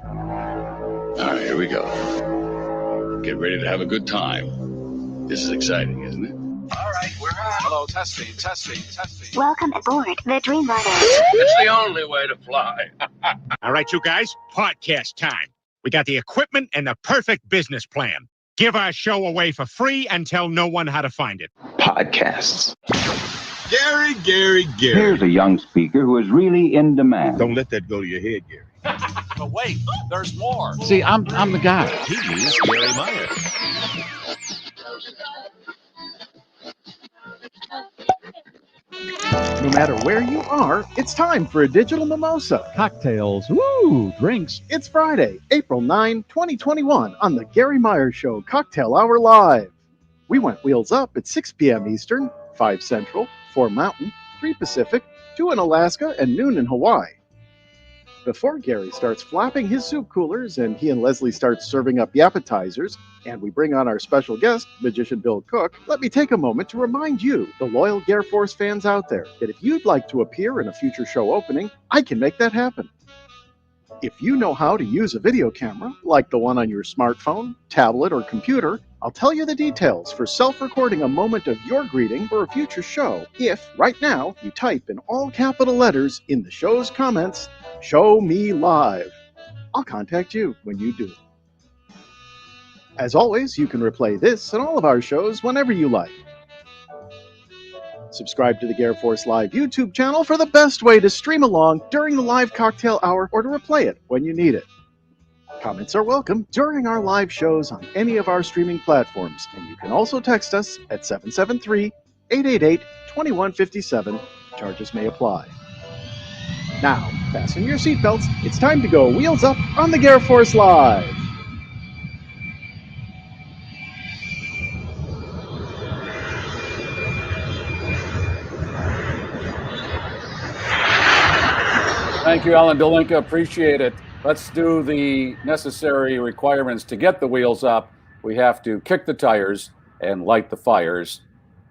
All right, here we go. Get ready to have a good time. This is exciting, isn't it? All right, we're on. Hello, testing. Welcome aboard the Dreamliner. It's the only way to fly. All right, you guys, podcast time. We got the equipment and the perfect business plan. Give our show away for free and tell no one how to find it. Podcasts. Garry. Here's a young speaker who is really in demand. Don't let that go to your head, Garry. But wait, there's more. See, I'm the guy. He is Garry Meier. No matter where you are, it's time for a digital mimosa. Cocktails, woo, drinks. It's Friday, April 9, 2021 on the Garry Meier Show Cocktail Hour Live. We went wheels up at 6 p.m. Eastern, 5 Central, 4 Mountain, 3 Pacific, 2 in Alaska, and noon in Hawaii. Before Garry starts flapping his soup coolers and he and Leslie start serving up yappetizers, and we bring on our special guest, magician Bill Cook, let me take a moment to remind you, the loyal Garrforce fans out there, that if you'd like to appear in a future show opening, I can make that happen. If you know how to use a video camera, like the one on your smartphone, tablet, or computer, I'll tell you the details for self-recording a moment of your greeting for a future show if, right now, you type in all capital letters in the show's comments, "Show me live." I'll contact you when you do. As always, you can replay this and all of our shows whenever you like. Subscribe to the Garrforce Live YouTube channel for the best way to stream along during the live cocktail hour or to replay it when you need it. Comments are welcome during our live shows on any of our streaming platforms, and you can also text us at 773-888-2157. Charges may apply. Now, fasten your seatbelts. It's time to go wheels up on the Garrforce Live. Thank you, Alan Dolinka. Appreciate it. Let's do the necessary requirements to get the wheels up. We have to kick the tires and light the fires.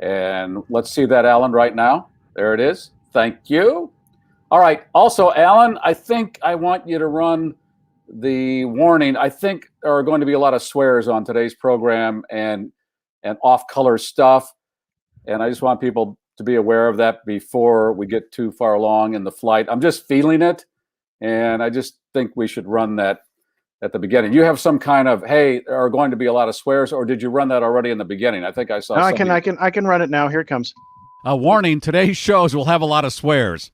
And let's see that, Alan, right now. There it is. Thank you. All right. Also, Alan, I think I want you to run the warning. I think there are going to be a lot of swears on today's program and off-color stuff. And I just want people to be aware of that before we get too far along in the flight. I'm just feeling it, and I just think we should run that at the beginning. You have some kind of, hey, there are going to be a lot of swears, or did you run that already in the beginning? I think I saw. No, I can run it now. Here it comes. A warning: today's shows will have a lot of swears.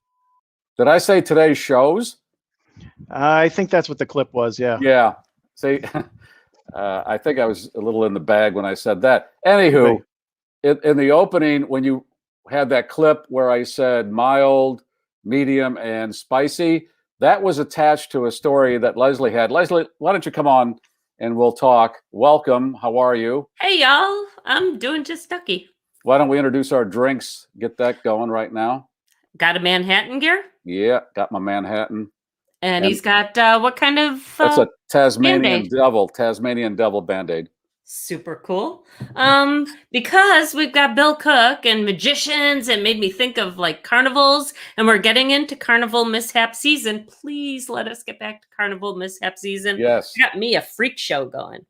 Did I say today's shows? I think that's what the clip was. Yeah. Yeah. See, I think I was a little in the bag when I said that. Anywho, in the opening, when you had that clip where I said mild, medium, and spicy, that was attached to a story that Leslie had. Leslie, why don't you come on and we'll talk. Welcome. How are you? Hey, y'all. I'm doing just ducky. Why don't we introduce our drinks? Get that going right now. Got a Manhattan gear? Yeah, got my Manhattan. And he's got what kind of that's a Tasmanian Band-Aid? Tasmanian Devil Band-Aid. Super cool. Because we've got Bill Cook and magicians, it made me think of like carnivals, and we're getting into carnival mishap season. Please let us get back to carnival mishap season. Yes. Got me a freak show going.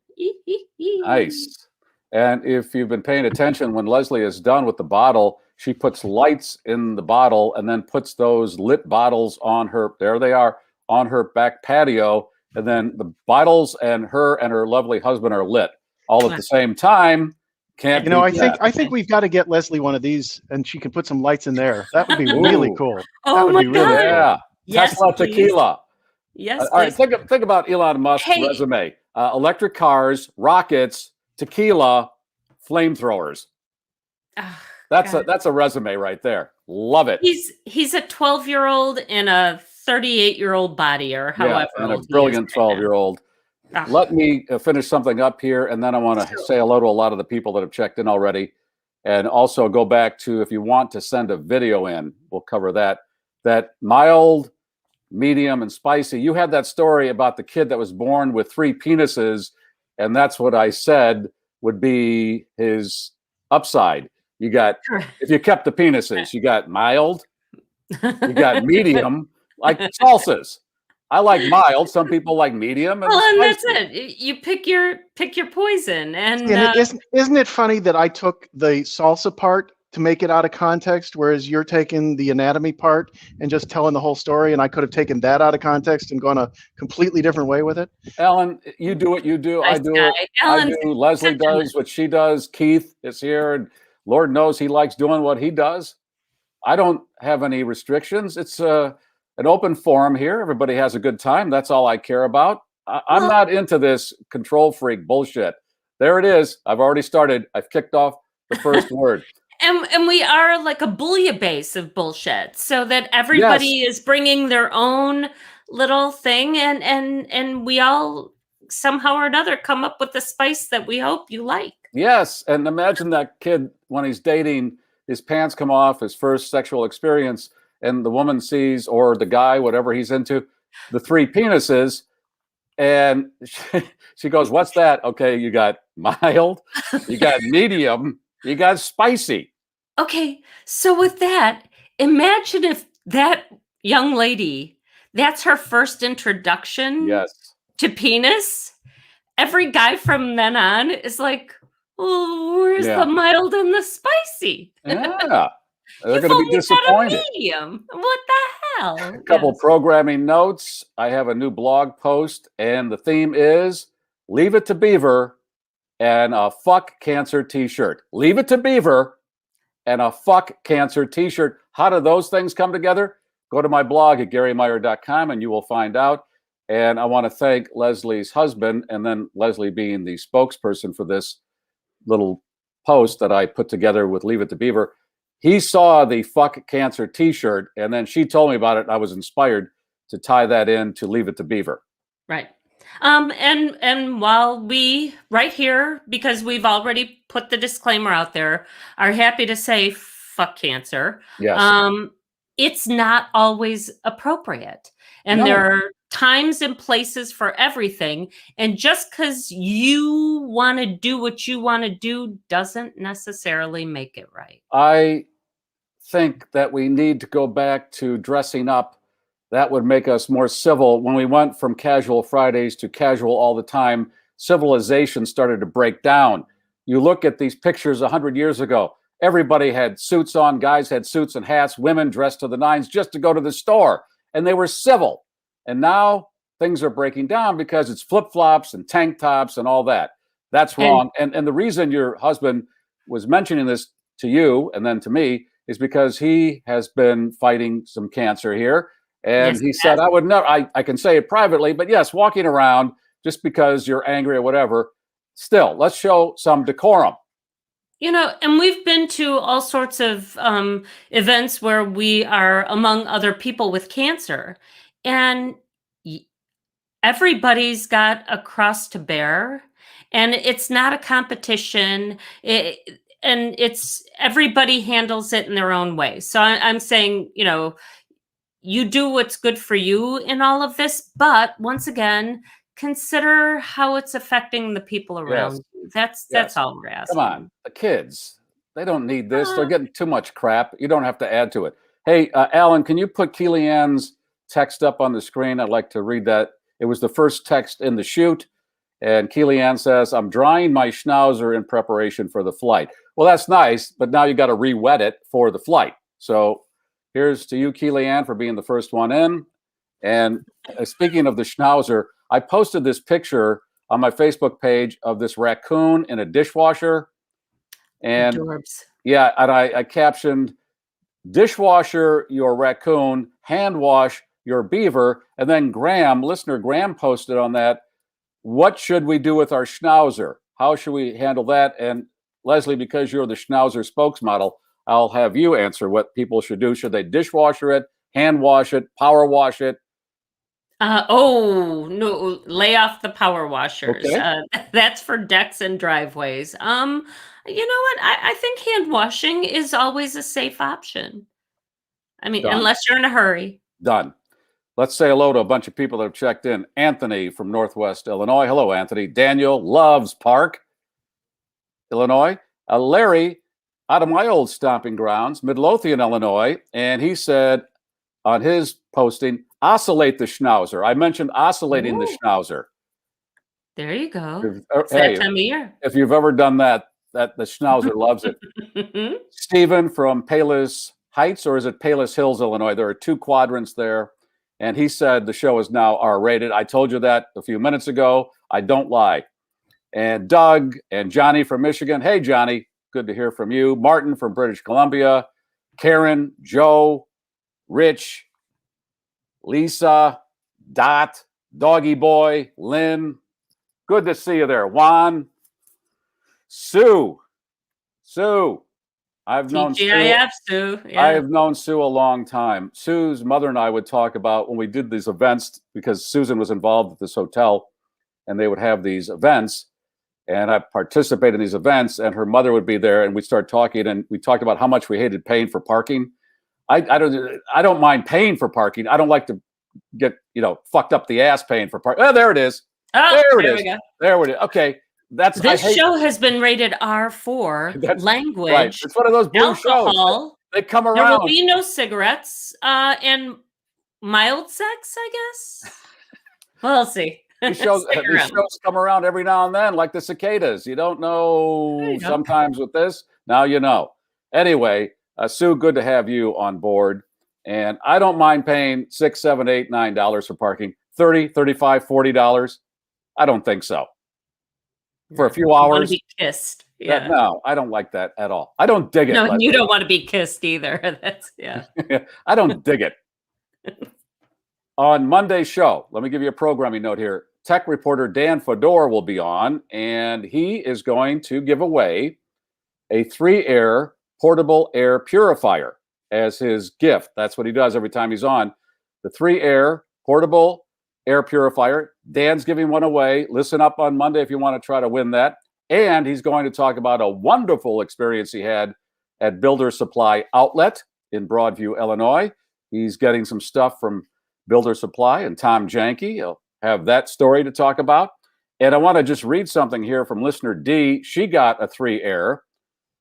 Nice. And if you've been paying attention, when Leslie is done with the bottle, she puts lights in the bottle and then puts those lit bottles on her, there they are, on her back patio. And then the bottles and her lovely husband are lit all at the same time. Can't I think we've got to get Leslie one of these, and she can put some lights in there. That would be really cool. Oh, that would be really cool. Yeah. Yes, Tesla please. tequila. Yes, All right, please. think about Elon Musk's resume. Electric cars, rockets, tequila, flamethrowers. That's a resume right there. Love it. He's a 12-year-old in a 38-year-old body, or however and a old he brilliant is right now. 12-year-old. Let me finish something up here, and then I want to say hello to a lot of the people that have checked in already, and also go back to, if you want to send a video in, we'll cover that. That mild, medium, and spicy. You had that story about the kid that was born with 3 penises, and that's what I said would be his upside. You got, if you kept the penises, you got mild, you got medium, like salsas. I like mild. Some people like medium. And Well, and that's spicy. it. You pick your poison, and Isn't it funny that I took the salsa part to make it out of context, whereas you're taking the anatomy part and just telling the whole story, and I could have taken that out of context and gone a completely different way with it? Ellen, you do what you do. I Nice do guy. it. I Ellen's do. Leslie does what she does. Keith is here, and Lord knows he likes doing what he does. I don't have any restrictions. It's an open forum here. Everybody has a good time. That's all I care about. I'm not into this control freak bullshit. There it is. I've already started. I've kicked off the first word. And we are like a bouillabaisse of bullshit, so that everybody is bringing their own little thing, and we all somehow or another come up with the spice that we hope you like. Yes, and imagine that kid when he's dating, his pants come off, his first sexual experience, and the woman sees, or the guy, whatever he's into, the 3 penises, and she goes, "What's that?" Okay, you got mild, you got medium, you got spicy. Okay, so with that, imagine if that young lady, that's her first introduction to penis. Every guy from then on is like, "Oh, where's the mild and the spicy?" Yeah. They're You've going to only be got a disappointed. medium. What the hell? A couple programming notes. I have a new blog post, and the theme is Leave It to Beaver and a Fuck Cancer t-shirt. Leave It to Beaver and a Fuck Cancer t-shirt. How do those things come together? Go to my blog at GarryMeier.com and you will find out. And I want to thank Leslie's husband, and then Leslie being the spokesperson for this little post that I put together with Leave It to Beaver. He saw the Fuck Cancer t-shirt, and then she told me about it. And I was inspired to tie that in to Leave It to Beaver. Right. And while we right here, because we've already put the disclaimer out there, are happy to say fuck cancer. Yes. It's not always appropriate. And there are times and places for everything. And just because you want to do what you want to do doesn't necessarily make it right. I think that we need to go back to dressing up. That would make us more civil. When we went from casual Fridays to casual all the time, civilization started to break down. You look at these pictures 100 years ago, everybody had suits on, guys had suits and hats, women dressed to the nines just to go to the store, and they were civil. And now things are breaking down because it's flip-flops and tank tops and all that. That's wrong. And the reason your husband was mentioning this to you and then to me is because he has been fighting some cancer here. And he said, I would never, I can say it privately, but yes, walking around just because you're angry or whatever, still, let's show some decorum. You know, and we've been to all sorts of events where we are among other people with cancer. And everybody's got a cross to bear. And it's not a competition. And it's everybody handles it in their own way. So I'm saying, you know, you do what's good for you in all of this, but once again, consider how it's affecting the people around you. That's all we're asking. Come on, the kids, they don't need this. They're getting too much crap. You don't have to add to it. Hey, Alan, can you put Keely-Ann's text up on the screen? I'd like to read that. It was the first text in the shoot. And Keely-Ann says, I'm drying my schnauzer in preparation for the flight. Well, that's nice, but now you got to re-wet it for the flight. So here's to you, Keely-Ann, for being the first one in. And speaking of the schnauzer, I posted this picture on my Facebook page of this raccoon in a dishwasher. And Adorbs. Yeah, and I captioned, dishwasher your raccoon, hand wash your beaver. And then listener Graham posted on that, what should we do with our schnauzer? How should we handle that? And Leslie, because you're the schnauzer spokesmodel, I'll have you answer what people should do. Should they dishwasher it, hand wash it, power wash it? No, lay off the power washers. Okay. That's for decks and driveways. You know what? I think hand washing is always a safe option. I mean, unless you're in a hurry. Done. Let's say hello to a bunch of people that have checked in. Anthony from Northwest Illinois. Hello, Anthony. Daniel loves Park, Illinois. Larry, out of my old stomping grounds, Midlothian, Illinois. And he said, on his posting, oscillate the schnauzer. I mentioned oscillating the schnauzer. There you go. It's Hey, that time of year. if you've ever done that the schnauzer loves it. Stephen from Palos Heights, or is it Palos Hills, Illinois? There are 2 quadrants there. And he said the show is now R-rated. I told you that a few minutes ago. I don't lie. And Doug and Johnny from Michigan. Hey, Johnny, good to hear from you. Martin from British Columbia. Karen, Joe, Rich, Lisa, Dot, Doggy Boy, Lynn. Good to see you there. Juan, Sue. I've known Sue. Yeah. I have known Sue a long time. Sue's mother and I would talk about when we did these events, because Susan was involved at this hotel, and they would have these events, and I participated in these events, and her mother would be there, and we'd start talking, and we talked about how much we hated paying for parking. I don't mind paying for parking. I don't like to get fucked up the ass paying for parking. Oh, there it is. Oh, there it is. There it is. Okay. This show has been rated R4. Language. Right. It's one of those blue shows. They come around. There will be no cigarettes and mild sex, I guess. We'll see. These shows come around every now and then, like the cicadas. You don't know sometimes with this. Now you know. Anyway, Sue, good to have you on board. And I don't mind paying $6, $7, $8, $9 for parking. $30, $35, $40. I don't think so. For a few hours. You want to be kissed. Yeah. No, I don't like that at all. I don't dig it. No, you don't want to be kissed either. That's I don't dig it. On Monday's show, let me give you a programming note here. Tech reporter Dan Fedor will be on, and he is going to give away a 3-air portable air purifier as his gift. That's what he does every time he's on. The 3-air portable air purifier. Dan's giving one away. Listen up on Monday if you want to try to win that. And he's going to talk about a wonderful experience he had at Builder Supply Outlet in Broadview, Illinois. He's getting some stuff from Builder Supply and Tom Janke. He'll have that story to talk about. And I want to just read something here from listener D. She got a 3-air.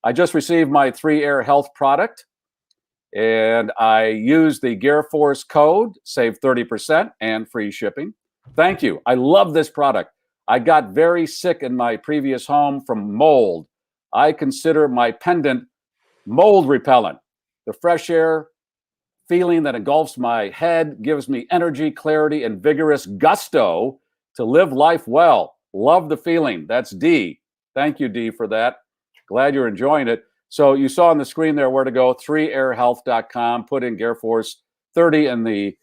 I just received my 3-air health product, and I used the Garrforce code, save 30% and free shipping. Thank you. I love this product. I got very sick in my previous home from mold. I consider my pendant mold repellent. The fresh air feeling that engulfs my head gives me energy, clarity, and vigorous gusto to live life well. Love the feeling. That's D. Thank you, D, for that. Glad you're enjoying it. So you saw on the screen there where to go, 3airhealth.com. Put in Garrforce 30 in the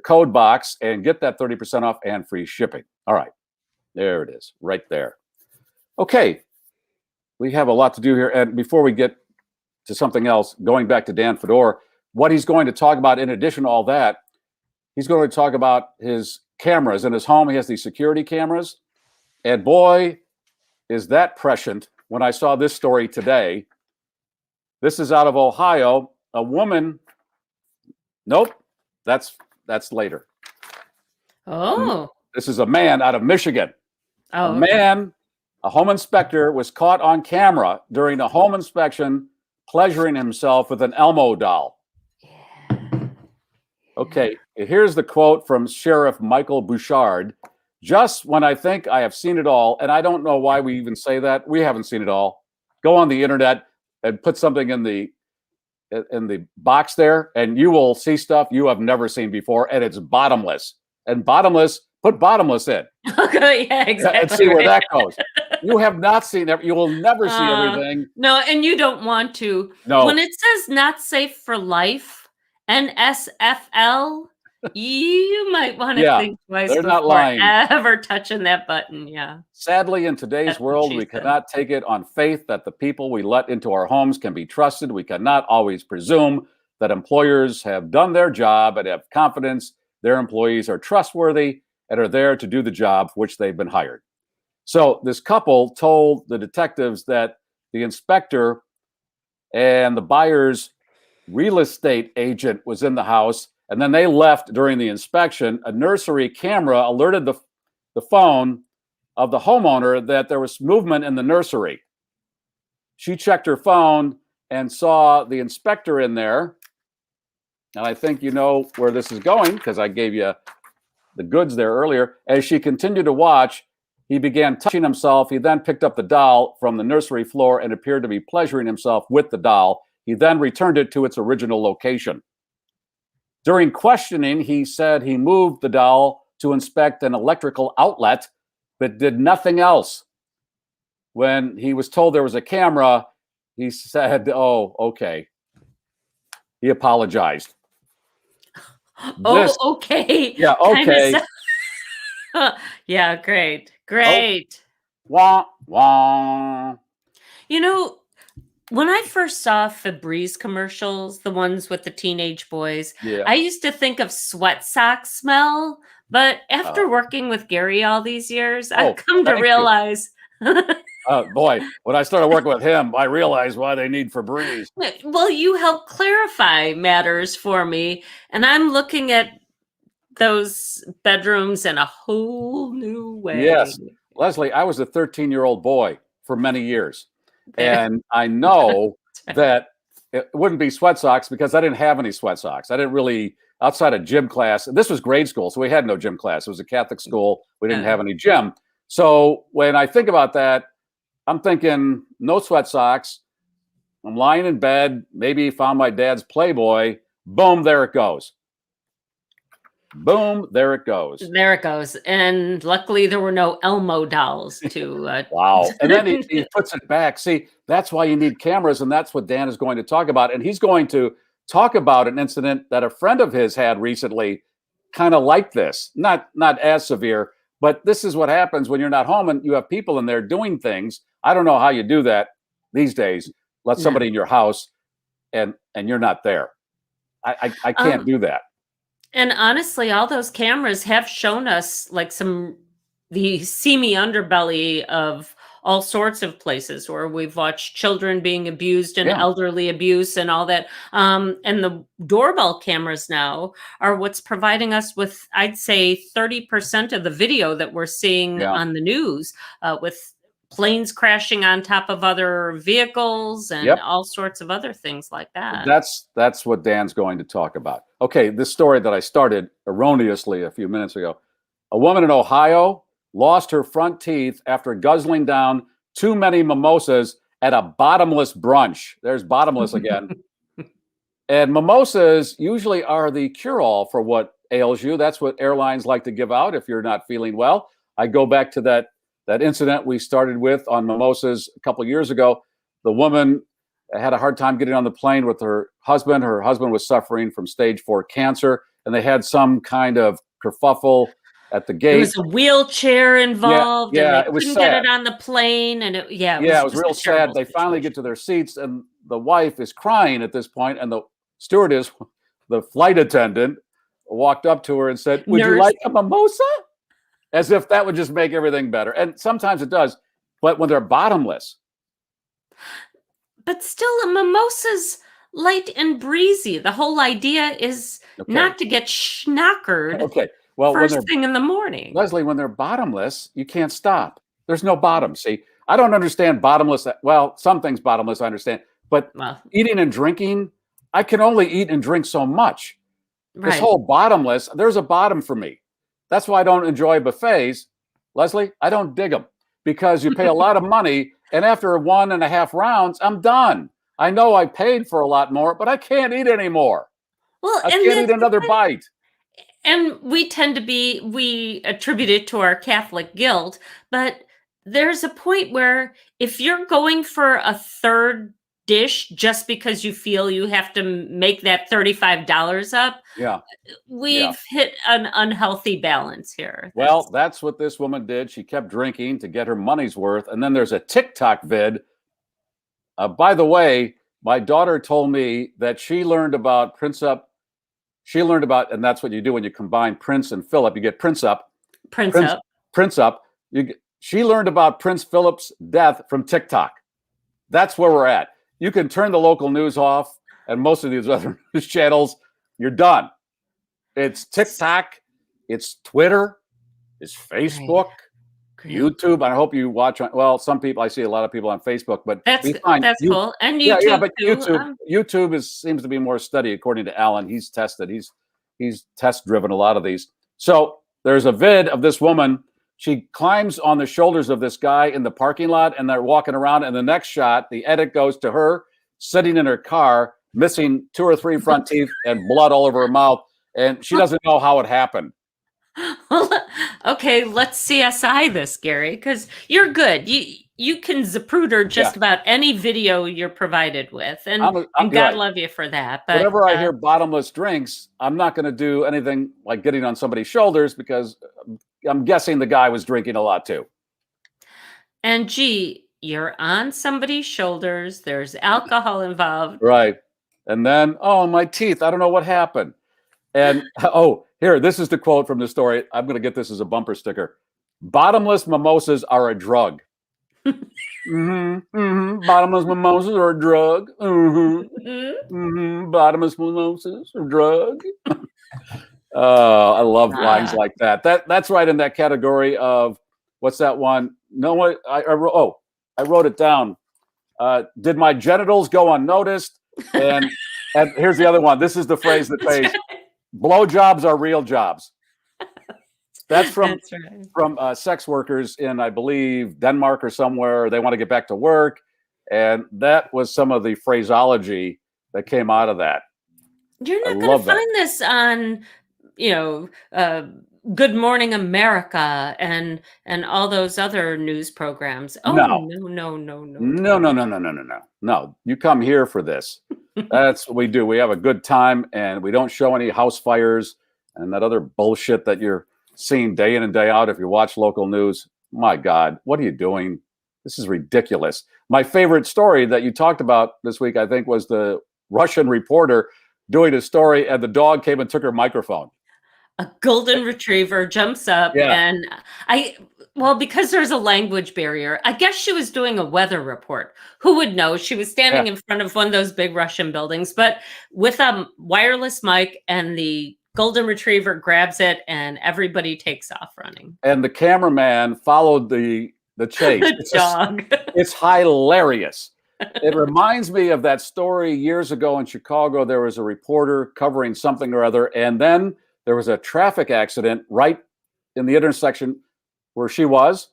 code box and get that 30% off and free shipping. All right. There it is, right there. Okay. We have a lot to do here. And before we get to something else, going back to Dan Fedor, what he's going to talk about in addition to all that, he's going to talk about his cameras. In his home, he has these security cameras. And boy, is that prescient. When I saw this story today, this is out of Ohio. A woman, nope, that's later. Oh. This is a man out of Michigan. Oh, A home inspector was caught on camera during a home inspection pleasuring himself with an Elmo doll. Okay, here's the quote from Sheriff Michael Bouchard. Just when I think I have seen it all, and I don't know why we even say that. We haven't seen it all. Go on the internet and put something in the box there, and you will see stuff you have never seen before, and it's bottomless. And bottomless, put bottomless in. Okay, yeah, exactly. And see where that goes. You have not seen it. You will never see everything. No, and you don't want to. No. When it says not safe for life, NSFL, you might want to think twice before ever touching that button. Yeah. Sadly, in today's world, we cannot take it on faith that the people we let into our homes can be trusted. We cannot always presume that employers have done their job and have confidence their employees are trustworthy and are there to do the job for which they've been hired. So this couple told the detectives that the inspector and the buyer's real estate agent was in the house, and then they left during the inspection. A nursery camera alerted the phone of the homeowner that there was movement in the nursery. She checked her phone and saw the inspector in there. and I think you know where this is going because I gave you the goods there earlier. As she continued to watch, he began touching himself. He then picked up the doll from the nursery floor and appeared to be pleasuring himself with the doll. He then returned it to its original location. During questioning, he said he moved the doll to inspect an electrical outlet, but did nothing else. When he was told there was a camera, he said, "Oh, okay." He apologized. Okay. Yeah, okay. Yeah, great. Great. Wah, wah. You know, when I first saw Febreze commercials, the ones with the teenage boys, Yeah. I used to think of sweat sock smell. But after working with Garry all these years, I've come to realize. Boy, when I started working with him, I realized why they need Febreze. Well, you help clarify matters for me, and I'm looking at those bedrooms in a whole new way. Yes. Leslie, I was a 13-year-old boy for many years. And I know that it wouldn't be sweat socks because I didn't have any sweat socks. I didn't really, outside of gym class, this was grade school, so we had no gym class. It was a Catholic school. We didn't have any gym. So when I think about that, I'm thinking no sweat socks. I'm lying in bed, maybe found my dad's Playboy. Boom, there it goes. Boom, there it goes. There it goes. And luckily there were no Elmo dolls to wow. And then he puts it back. See, that's why you need cameras, and that's what Dan is going to talk about. And he's going to talk about an incident that a friend of his had recently, kind of like this. Not as severe, but this is what happens when you're not home and you have people in there doing things. I don't know how you do that these days. Let somebody in your house and you're not there. I can't do that. And honestly, all those cameras have shown us like the seamy underbelly of all sorts of places where we've watched children being abused and elderly abuse and all that. And the doorbell cameras now are what's providing us with, I'd say, 30% of the video that we're seeing on the news with planes crashing on top of other vehicles and all sorts of other things like that. That's what Dan's going to talk about. Okay, this story that I started erroneously a few minutes ago. A woman in Ohio lost her front teeth after guzzling down too many mimosas at a bottomless brunch. There's bottomless again. And mimosas usually are the cure-all for what ails you. That's what airlines like to give out if you're not feeling well. I go back to that incident we started with on mimosas a couple of years ago. The woman had a hard time getting on the plane with her husband. Her husband was suffering from stage 4 cancer, and they had some kind of kerfuffle at the gate. There was a wheelchair involved. Yeah, and it was couldn't sad. get it on the plane, and it was real sad. They finally get to their seats, and the wife is crying at this point, and the stewardess, the flight attendant, walked up to her and said, "Would you like a mimosa?" As if that would just make everything better. And sometimes it does, but when they're bottomless. But still, a mimosa's light and breezy. The whole idea is not to get schnockered first thing in the morning. Leslie, when they're bottomless, you can't stop. There's no bottom. See, I don't understand bottomless. Well, some things bottomless I understand. But eating and drinking, I can only eat and drink so much. Right. This whole bottomless, there's a bottom for me. That's why I don't enjoy buffets. Leslie, I don't dig them because you pay a lot of money, and after 1.5 rounds, I'm done. I know I paid for a lot more, but I can't eat anymore. Well, I can't eat another bite. And we attribute it to our Catholic guilt, but there's a point where if you're going for a third dish just because you feel you have to make that $35 up, we've hit an unhealthy balance here. Well, that's what this woman did. She kept drinking to get her money's worth. And then there's a TikTok vid. By the way, my daughter told me that she learned about Prince Up. She learned about, and that's what you do when you combine Prince and Philip. You get Prince Up. Prince Up. She learned about Prince Philip's death from TikTok. That's where we're at. You can turn the local news off and most of these other news channels, you're done. It's TikTok, it's Twitter, it's Facebook, YouTube. I hope you watch on. Well, some people, I see a lot of people on Facebook, but That's cool. And yeah, YouTube, but too. YouTube seems to be more study, according to Alan. He's tested. He's test driven a lot of these. So there's a vid of this woman. She climbs on the shoulders of this guy in the parking lot, and they're walking around. And the next shot, the edit goes to her sitting in her car, missing 2 or 3 front teeth and blood all over her mouth, and she doesn't know how it happened. Well, okay, let's CSI this, Gary, because you're good. You can zapruder just about any video you're provided with, and God love you for that. But whenever I hear bottomless drinks, I'm not going to do anything like getting on somebody's shoulders, because I'm guessing the guy was drinking a lot too. And gee, you're on somebody's shoulders. There's alcohol involved. Right. And then, oh, my teeth. I don't know what happened. And, oh, here, this is the quote from the story. I'm going to get this as a bumper sticker. Bottomless mimosas are a drug. Bottomless mimosas are a drug. Bottomless mimosas are a drug. I love lines like that. That's right in that category of, what's that one? No one. I wrote it down. Did my genitals go unnoticed? And here's the other one. This is the phrase that pays. Blowjobs are real jobs. That's from sex workers in, I believe, Denmark or somewhere. They want to get back to work, and that was some of the phraseology that came out of that. You're not going to find this on, Good Morning America and all those other news programs. Oh no. No, you come here for this. That's what we do. We have a good time, and we don't show any house fires and that other bullshit that you're seeing day in and day out. If you watch local news, my God, what are you doing? This is ridiculous. My favorite story that you talked about this week, I think, was the Russian reporter doing a story, and the dog came and took her microphone. A golden retriever jumps up, and because there's a language barrier, I guess she was doing a weather report. Who would know? She was standing in front of one of those big Russian buildings, but with a wireless mic, and the golden retriever grabs it, and everybody takes off running. And the cameraman followed the chase. The dog. It's hilarious. It reminds me of that story years ago in Chicago. There was a reporter covering something or other, and then there was a traffic accident right in the intersection where she was,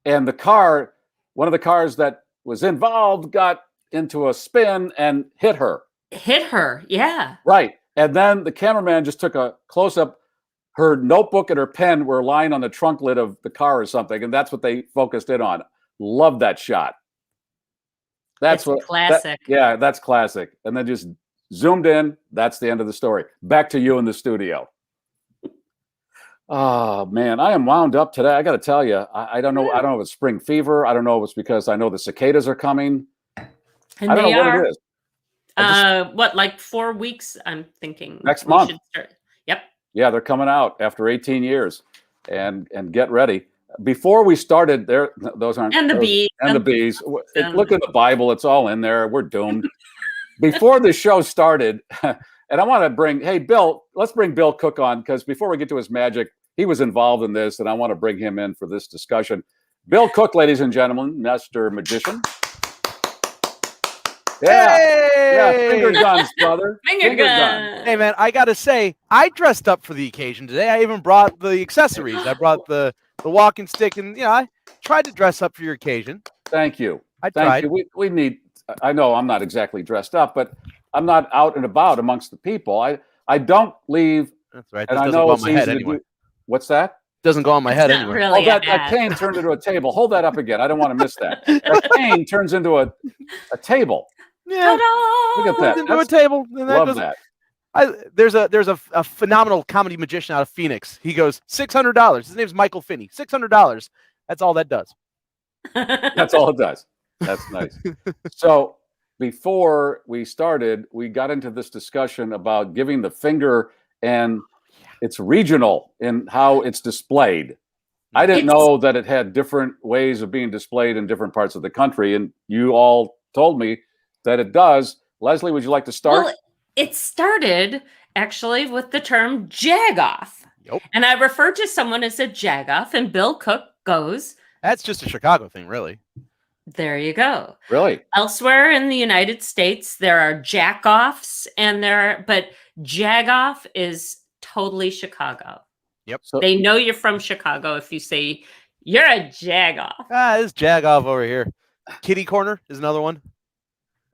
and one of the cars that was involved got into a spin and hit her. Yeah. Right. And then the cameraman just took a close-up. Her notebook and her pen were lying on the trunk lid of the car or something, and that's what they focused in on. Love that shot. That's classic. That's classic. And then just zoomed in. That's the end of the story. Back to you in the studio. Oh man, I am wound up today. I got to tell you, I don't know. I don't know if it's spring fever. I don't know if it's because I know the cicadas are coming. And I don't know what it is. Like 4 weeks? I'm thinking next month. Yep. Yeah, they're coming out after 18 years, and get ready. Before we started, those aren't and the bees and the bees. Look in the Bible; it's all in there. We're doomed. Before the show started. And I want to bring, hey, Bill, let's bring Bill Cook on, because before we get to his magic, he was involved in this, and I want to bring him in for this discussion. Bill Cook, ladies and gentlemen, Master Magician. Yeah. Hey! Yeah, finger guns, brother. Finger guns. Hey, man, I got to say, I dressed up for the occasion today. I even brought the accessories. I brought the walking stick, and, I tried to dress up for your occasion. Thank you. I tried. We need, I know I'm not exactly dressed up, but I'm not out and about amongst the people. I don't leave. That's right. And this I doesn't know go on it's my easy head to anyway. do. What's that? Doesn't go on my head anyway. Really that cane turned into a table. Hold that up again. I don't want to miss that. That cane turns into a table. Yeah. Look at that. Into a table. And Love that. There's a phenomenal comedy magician out of Phoenix. He goes $600. His name's Michael Finney. $600. That's all that does. That's all it does. That's nice. So before we started, we got into this discussion about giving the finger, and it's regional in how it's displayed. I didn't know that it had different ways of being displayed in different parts of the country, and you all told me that it does. Leslie, would you like to start? Well, it started actually with the term jagoff. Yep. And I referred to someone as a jagoff, and Bill Cook goes. That's just a Chicago thing, really. There you go. Really? Elsewhere in the United States, there are jack-offs, but jag-off is totally Chicago. Yep. So They know you're from Chicago if you say you're a jag-off. This jag-off over here. Kitty corner is another one.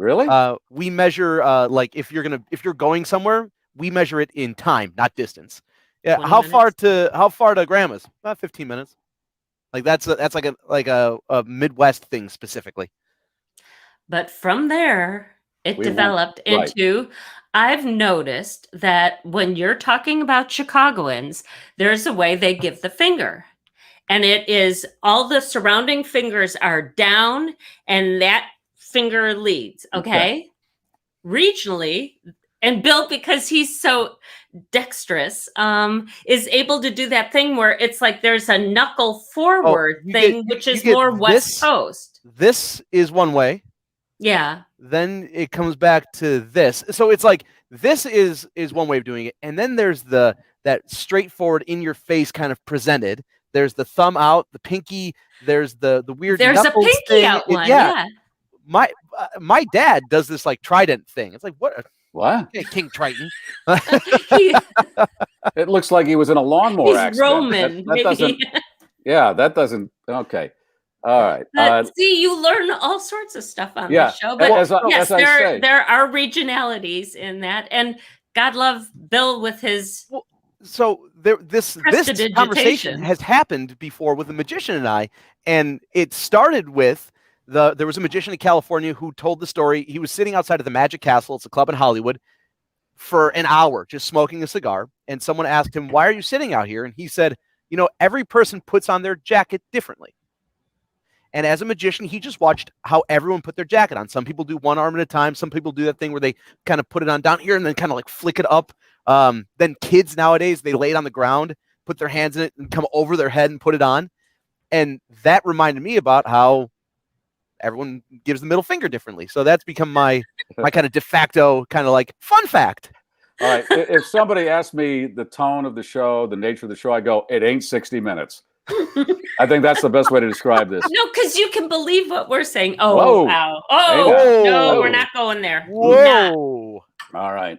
really? We measure like if you're going somewhere, we measure it in time, not distance. Yeah. 20 How far minutes? to grandma's? About 15 minutes. Like that's like a Midwest thing specifically. But from there, it We developed right. into, I've noticed that when you're talking about Chicagoans, there's a way they give the finger. And it is all the surrounding fingers are down and that finger leads. Okay. Regionally, and Bill, because he's so dexterous, is able to do that thing where it's like there's a knuckle forward thing, which is more West Coast. This is one way. Yeah. Then it comes back to this. So it's like this is one way of doing it, and then there's that straightforward in your face kind of presented. There's the thumb out, the pinky. There's the weird. There's a knuckles pinky thing. out one. Yeah. My dad does this like trident thing. It's like what? King Triton. It looks like he was in a lawnmower He's accident. Roman. That doesn't. Yeah, that doesn't. Okay. All right. But see, you learn all sorts of stuff on the show. But yes, there are regionalities in that, and God love Bill with his. So this conversation has happened before with a magician and I, and it started with there was a magician in California who told the story. He was sitting outside of the Magic Castle. It's a club in Hollywood for an hour, just smoking a cigar. And someone asked him, "Why are you sitting out here?" And he said, every person puts on their jacket differently. And as a magician, he just watched how everyone put their jacket on. Some people do one arm at a time. Some people do that thing where they kind of put it on down here and then kind of like flick it up. Then kids nowadays, they lay it on the ground, put their hands in it and come over their head and put it on. And that reminded me about how everyone gives the middle finger differently. So that's become my kind of de facto kind of like fun fact. All right. If somebody asked me the tone of the show, the nature of the show, I go, it ain't 60 minutes. I think that's the best way to describe this. No, because you can believe what we're saying. Oh, Whoa. wow. Hey, No, we're not going there. Whoa. All right.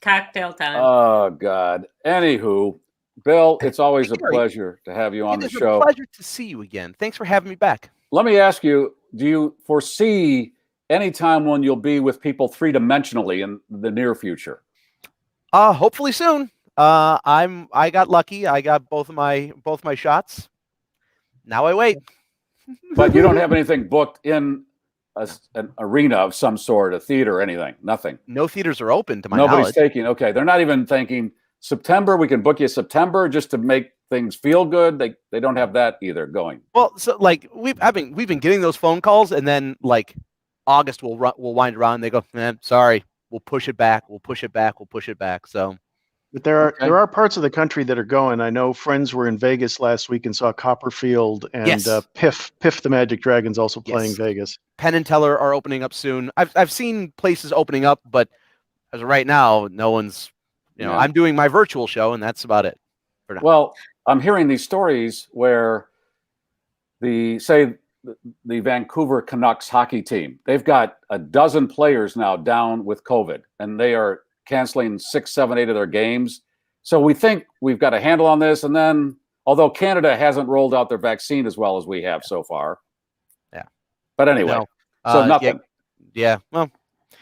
Cocktail time. Oh, God. Anywho, Bill, it's always a pleasure to have you on the show. It's a pleasure to see you again. Thanks for having me back. Let me ask you, do you foresee any time when you'll be with people three-dimensionally in the near future? Hopefully soon. I got lucky. I got both my shots. Now I wait. But you don't have anything booked in an arena of some sort, a theater or anything? Nothing. No theaters are open to my knowledge. Nobody's taking. Okay, they're not even thinking September. We can book you September just to make things feel good. They don't have that either going. Well, so like we've been getting those phone calls, and then like August will wind around. And they go, man, sorry, we'll push it back. We'll push it back. We'll push it back. So. But there are parts of the country that are going. I know friends were in Vegas last week and saw Copperfield and Piff the Magic Dragon's also playing Vegas. Penn and Teller are opening up soon. I've seen places opening up, but as of right now, no one's. I'm doing my virtual show, and that's about it for now. Well, I'm hearing these stories where the Vancouver Canucks hockey team, they've got a dozen players now down with COVID, and they are canceling 6, 7, 8 of their games. So we think we've got a handle on this. And then, although Canada hasn't rolled out their vaccine as well as we have so far. Yeah. But anyway, so nothing. Yeah. Well,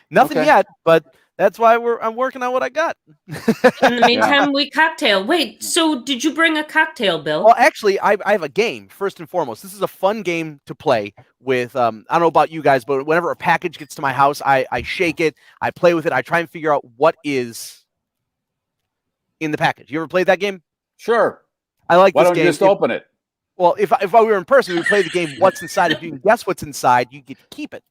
nothing yet, but that's why I'm working on what I got. In the meantime, we cocktail. Wait, so did you bring a cocktail, Bill? Well, actually, I have a game, first and foremost. This is a fun game to play with. I don't know about you guys, but whenever a package gets to my house, I shake it, I play with it, I try and figure out what is in the package. You ever played that game? Sure. I like this game. Why don't you just open it? Well, if I were in person, we'd play the game What's Inside. If you can guess what's inside, you get to keep it.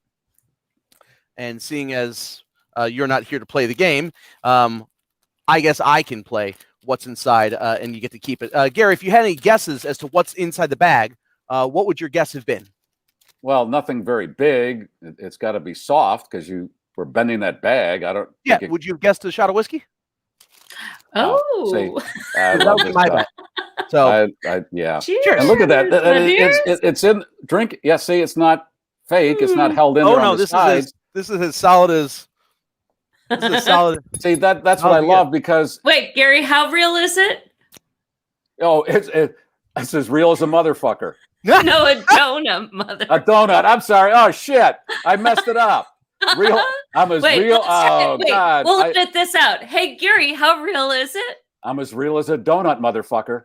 And seeing as you're not here to play the game, I guess I can play what's inside, and you get to keep it. Gary, if you had any guesses as to what's inside the bag, what would your guess have been? Well, nothing very big. It's got to be soft because you were bending that bag. I don't. Yeah. Would you have guessed a shot of whiskey? Oh. That would be my bet. So yeah. Cheers. And look at that. My dears. It's in drink. Yeah, see, it's not fake. It's not held in Oh there no, on the this sides. is as solid as. This is solid. See, that's what I love because. Wait, Gary, how real is it? Oh, it's as real as a motherfucker. No, a donut, mother. A donut. I'm sorry. Oh shit, I messed it up. Real. I'm as real. Oh God. We'll edit this out. Hey, Gary, how real is it? I'm as real as a donut, motherfucker.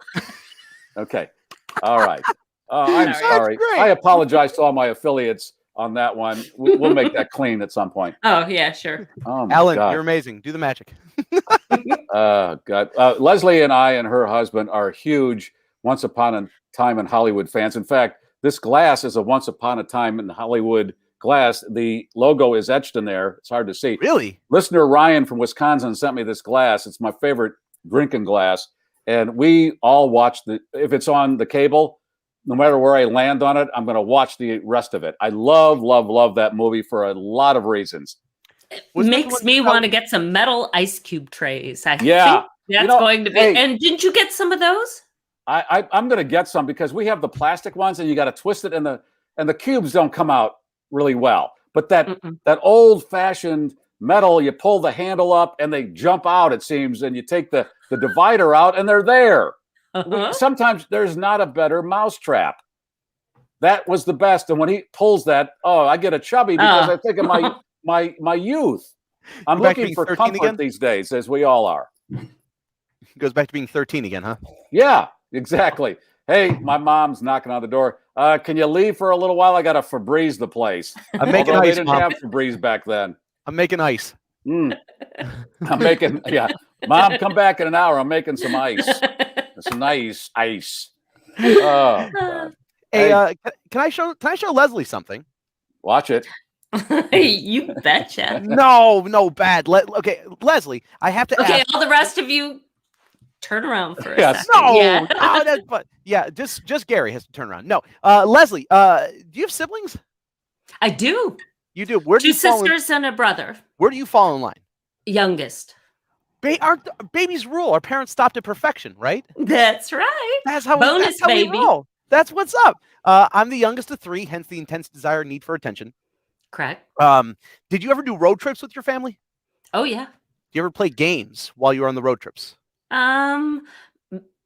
Okay. All right. I'm sorry. I apologize to all my affiliates on that one. We'll make that clean at some point. Oh, yeah, sure. Oh, my Ellen, God. you're amazing. Do the magic. God. Leslie and I and her husband are huge Once Upon a Time in Hollywood fans. In fact, this glass is a Once Upon a Time in Hollywood glass. The logo is etched in there. It's hard to see. Really? Listener Ryan from Wisconsin sent me this glass. It's my favorite drinking glass. And we all watch if it's on the cable, no matter where I land on it, I'm going to watch the rest of it. I love, love, love that movie for a lot of reasons. Makes me want to get some metal ice cube trays. I think that's going to be. Hey, and didn't you get some of those? I'm going to get some because we have the plastic ones and you got to twist it and the cubes don't come out really well. But that old fashioned metal, you pull the handle up and they jump out, it seems, and you take the divider out and they're there. Sometimes there's not a better mousetrap. That was the best. And when he pulls that, I get a chubby because I think of my youth. I'm looking for comfort again these days, as we all are. Goes back to being 13 again, huh? Yeah, exactly. Hey, my mom's knocking on the door. Can you leave for a little while? I got to Febreze the place. I'm making Although ice. They didn't have Febreze back then. I'm making ice. I'm making, Mom, come back in an hour. I'm making some ice. Some nice ice. Oh, God. Hey, can I show Leslie something? Watch it. You betcha. No, bad. Okay, Leslie, I have to ask. All the rest of you turn around for a second. No, that's but just Gary has to turn around. No, Leslie, do you have siblings? I do. You do. Where do Two sisters and a brother. Where do you fall in line? Youngest. Babies rule. Our parents stopped at perfection, right? That's right. That's how Bonus baby. we roll. That's what's up. I'm the youngest of three, hence the intense desire, need for attention. Correct. Did you ever do road trips with your family? Oh yeah. Do you ever play games while you were on the road trips? The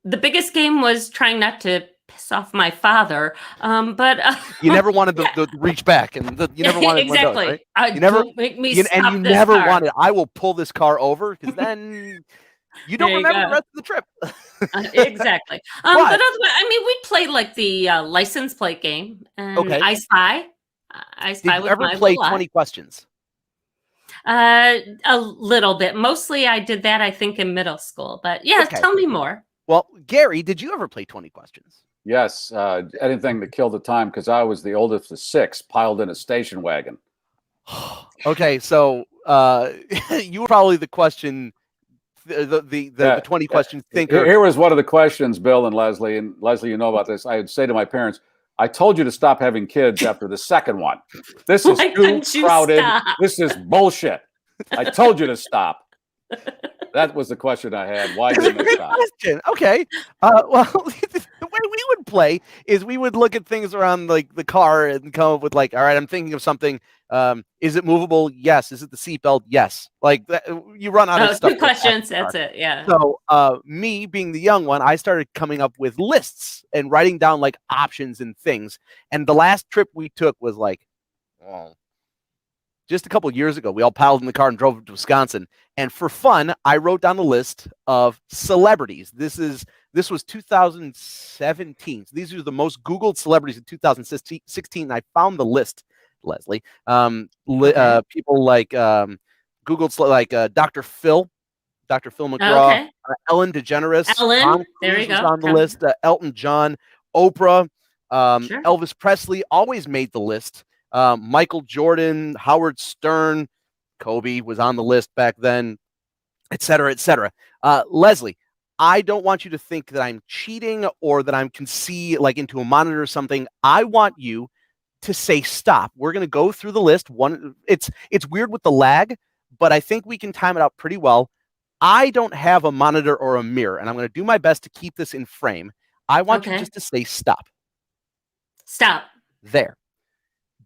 biggest game was trying not to piss off my father. But you never wanted to reach back, and you never wanted exactly. Those, right? You never make me stop and you this never car. wanted. I will pull this car over because then you don't remember the rest of the trip. Exactly. But otherwise, I mean, we played like the license plate game and I Spy. I Spy. Did you ever play 20 questions? A little bit. Mostly I did that, I think, in middle school. But yeah, tell me more. Well, Gary, did you ever play 20 questions? Yes. Anything to kill the time because I was the oldest of six piled in a station wagon. Okay, so you were probably the question, the 20 questions thinker. Here was one of the questions, Bill and Leslie. And Leslie, you know about this. I would say to my parents, I told you to stop having kids after the second one. This is too crowded. This is bullshit. I told you to stop. That was the question I had. Why didn't I stop? Question. Okay. Well, the way we would play is we would look at things around like the car and come up with like, all right, I'm thinking of something. Is it movable? Yes. Is it the seatbelt? Yes. Like that, you run out of stuff. Two questions. That's it. Yeah. So me being the young one, I started coming up with lists and writing down like options and things. And the last trip we took was like, just a couple of years ago, we all piled in the car and drove to Wisconsin. And for fun, I wrote down a list of celebrities. This was 2017. So these are the most Googled celebrities in 2016. I found the list, Leslie. People like Googled like Dr. Phil McGraw, Ellen DeGeneres. Ellen, there you go. On the list. Elton John, Oprah, Elvis Presley always made the list. Michael Jordan, Howard Stern, Kobe was on the list back then, et cetera, et cetera. Leslie, I don't want you to think that I'm cheating or that I'm can see like into a monitor or something. I want you to say stop. We're going to go through the list. It's weird with the lag, but I think we can time it out pretty well. I don't have a monitor or a mirror, and I'm going to do my best to keep this in frame. I want you just to say stop. Stop. There.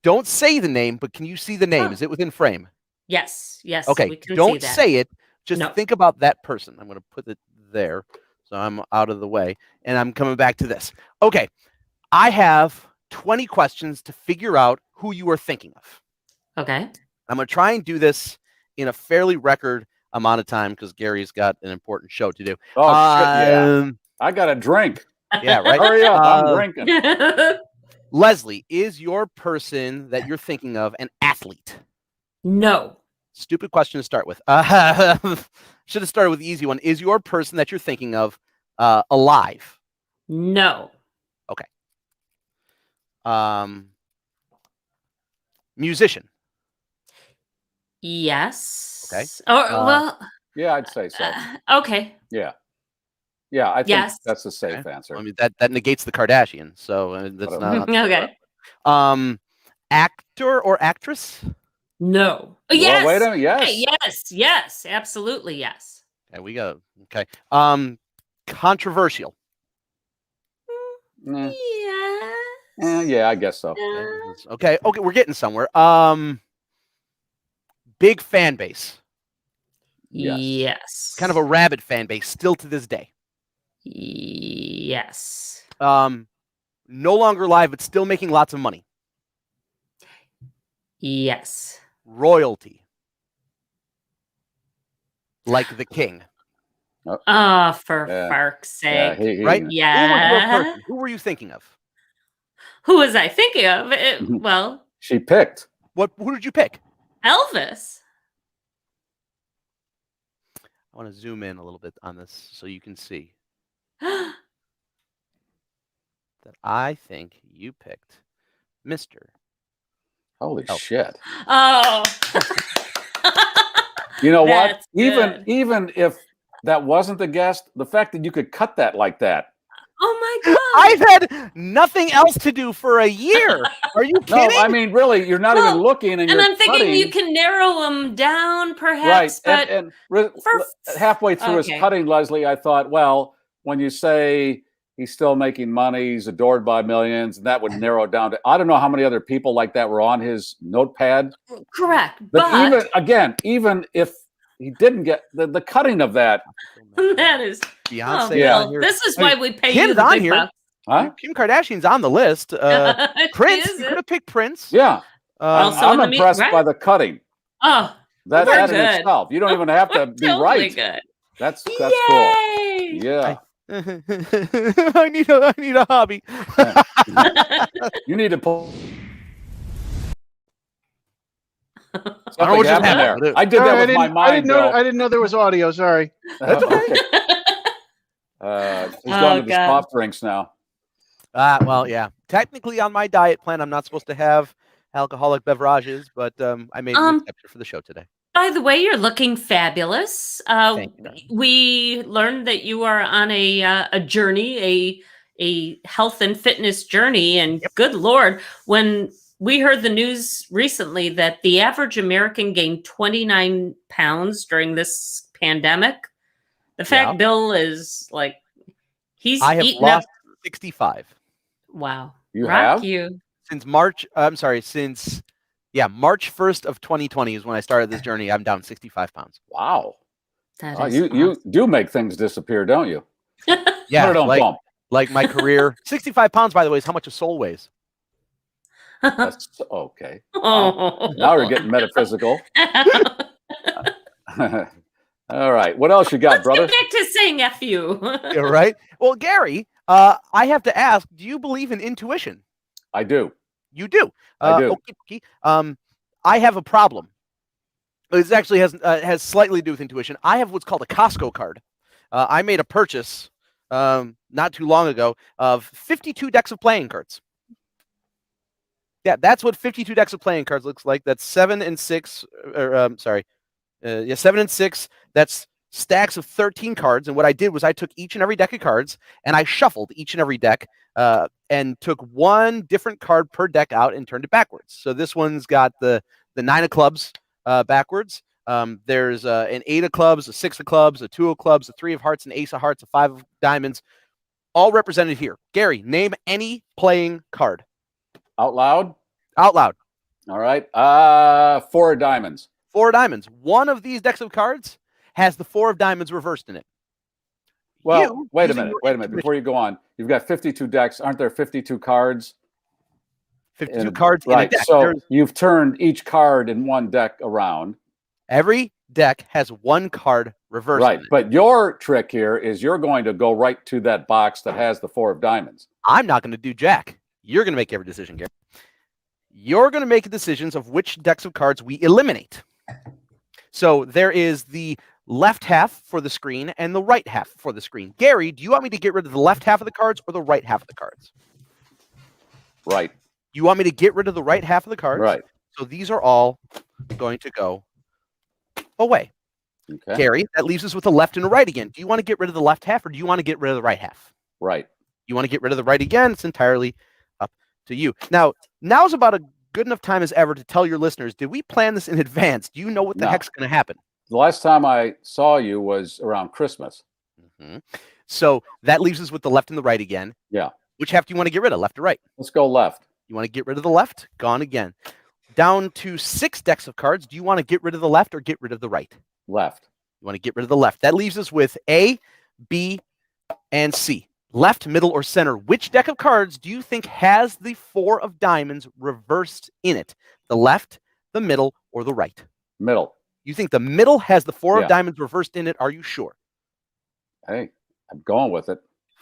Don't say the name, but can you see the name? Is it within frame? Yes. Yes. Okay. We can Don't see that. say it. Just think about that person. I'm going to put it there. So I'm out of the way. And I'm coming back to this. Okay. I have 20 questions to figure out who you are thinking of. Okay. I'm going to try and do this in a fairly record amount of time because Gary's got an important show to do. Oh, shit, yeah. I got a drink. Yeah, right? Hurry up. I'm drinking. Leslie, is your person that you're thinking of an athlete? No. Stupid question to start with. Should have started with the easy one. Is your person that you're thinking of alive? No. Okay. Musician? Yes. Okay. Well. Yeah, I'd say so. Okay. Yeah. Yeah, I think that's a safe answer. I mean, that negates the Kardashian, so that's not okay. Actor or actress? No. Well, Yes. wait a minute. Yes. Hey, yes. Yes. Absolutely. Yes. Okay, we got okay. Controversial. Yeah. Yeah, I guess so. Okay. Okay, we're getting somewhere. Big fan base. Yes. Kind of a rabid fan base still to this day. Yes. No longer live, but still making lots of money. Yes. Royalty. Like the king. Oh, for fark's sake. Right? Yeah. Who were you thinking of? Who was I thinking of? Well, she picked. Who did you pick? Elvis. I want to zoom in a little bit on this so you can see that I think you picked Mr. Holy shit. Oh. You know what? That's good. Even if that wasn't the guest, the fact that you could cut that like that. Oh my God. I've had nothing else to do for a year. Are you kidding? No, I mean, really, you're not even looking, and you're I'm thinking cutting. you can narrow them down, perhaps. Right, But and halfway through his cutting, Leslie, I thought, well, when you say he's still making money, he's adored by millions, and that would narrow it down to, I don't know how many other people like that were on his notepad. Correct. But even if he didn't get the cutting of that. That is Beyonce. this is why we pay Kim's you the on big here. bucks. Huh? Kim Kardashian's on the list. Prince, Is you it? could have picked Prince. Yeah. Also I'm in the impressed right? by the cutting. Oh, That we're in good. itself. You don't even have to be Totally right. good. That's Yay! cool. Yeah. I need a hobby. You need to pull. I don't know what just happened there. I did that with my mind. I didn't know there was audio. Sorry. That's okay. He's going to the soft drinks now. Well, yeah. Technically, on my diet plan, I'm not supposed to have alcoholic beverages, but I made an exception for the show today. By the way, you're looking fabulous. We learned that you are on a journey, a health and fitness journey, and good Lord, when we heard the news recently that the average American gained 29 pounds during this pandemic. The fact Bill is like, I have lost 65. Wow. You have? Since March, since March 1st of 2020 is when I started this journey. I'm down 65 pounds. Wow. You you do make things disappear, don't you? Yeah. Put it on bump. Like my career. 65 pounds, by the way, is how much a soul weighs. That's okay. Now we're getting metaphysical. All right. What else you got, brother? Let's get back to saying F you. You're right. Well, Gary, I have to ask, do you believe in intuition? I do. You do? I do. Okay. I have a problem. It actually has slightly to do with intuition. I have what's called a Costco card. I made a purchase not too long ago of 52 decks of playing cards. Yeah, that's what 52 decks of playing cards looks like. That's 7 and 6. 7 and 6. That's stacks of 13 cards. And what I did was I took each and every deck of cards and I shuffled each and every deck and took one different card per deck out and turned it backwards. So this one's got the 9 of clubs backwards. There's an 8 of clubs, a 6 of clubs, a 2 of clubs, a 3 of hearts, an ace of hearts, a 5 of diamonds. all represented here. Gary, name any playing card. Out loud? Out loud. All right. 4 of diamonds. 4 of diamonds. One of these decks of cards has the 4 of diamonds reversed in it. Well, wait a minute. Before you go on, you've got 52 decks. Aren't there 52 cards? 52 cards in a right. deck. So you've turned each card in one deck around. Every deck has 1 card reversed. Right. But your trick here is you're going to go right to that box that has the 4 of diamonds. I'm not going to do jack. You're going to make every decision, Gary. You're going to make decisions of which decks of cards we eliminate. So there is the left half for the screen and the right half for the screen. Gary, do you want me to get rid of the left half of the cards or the right half of the cards? Right. You want me to get rid of the right half of the cards? Right. So these are all going to go away. Okay. Gary, that leaves us with the left and the right again. Do you want to get rid of the left half or do you want to get rid of the right half? Right. You want to get rid of the right again? It's entirely up to you. Now's about a good enough time as ever to tell your listeners, did we plan this in advance? Do you know what the heck's going to happen? The last time I saw you was around Christmas. Mm-hmm. So that leaves us with the left and the right again. Yeah. Which half do you want to get rid of, left or right? Let's go left. You want to get rid of the left? Gone again. Down to 6 decks of cards. Do you want to get rid of the left or get rid of the right? Left. You want to get rid of the left. That leaves us with A, B, and C. Left, middle, or center. Which deck of cards do you think has the 4 of diamonds reversed in it? The left, the middle, or the right? Middle. You think the middle has the 4 of diamonds reversed in it? Are you sure? Hey, I'm going with it.